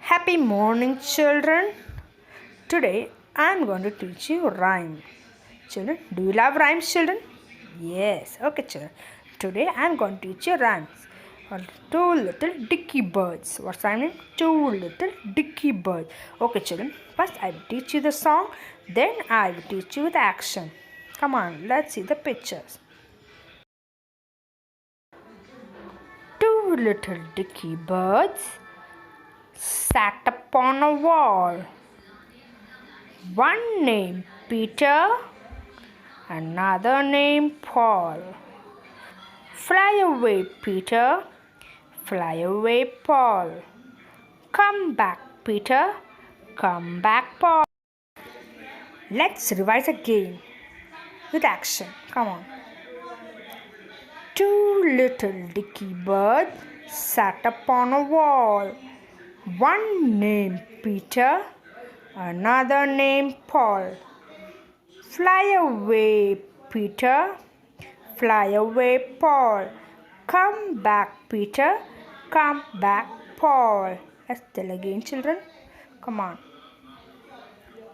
Happy morning, children. Today I am going to teach you rhyme. Children, do you love rhymes, children? Yes. Okay, children. Today I am going to teach you rhymes. Two little dicky birds. What's rhyme name? Two little dicky birds. Okay, children. First I will teach you the song. Then I will teach you the action. Come on, let's see the pictures. Two little dicky birds sat upon a wall. One named Peter, another named Paul. Fly away, Peter, fly away, Paul. Come back, Peter, come back, Paul. Let's revise again with action. Come on. Two little dicky birds sat upon a wall. One named Peter, another named Paul. Fly away, Peter, fly away, Paul. Come back, Peter, come back, Paul. Let's tell again, children. Come on.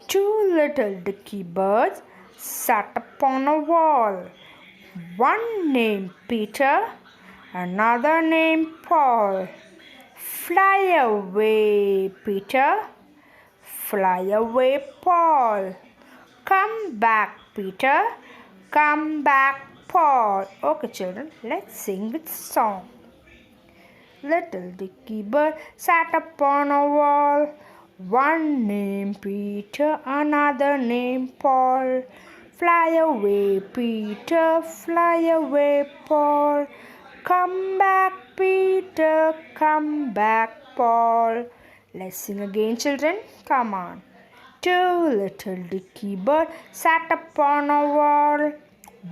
Two little dicky birds sat upon a wall. One named Peter, another named Paul. Fly away, Peter, fly away, Paul. Come back, Peter, come back, Paul. Okay, children, let's sing with song. Little dicky bird sat upon a wall. One named Peter, another named Paul. Fly away, Peter, fly away, Paul. Come back, Peter, come back, Paul. Let's sing again, children. Come on. Two little dicky birds sat upon a wall.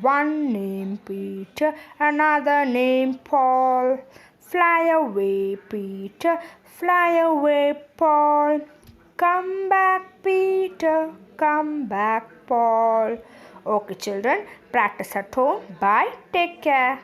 One named Peter, another named Paul. Fly away, Peter, fly away, Paul. Come back, Peter, come back, Paul. Okay, children, practice at home. Bye. Take care.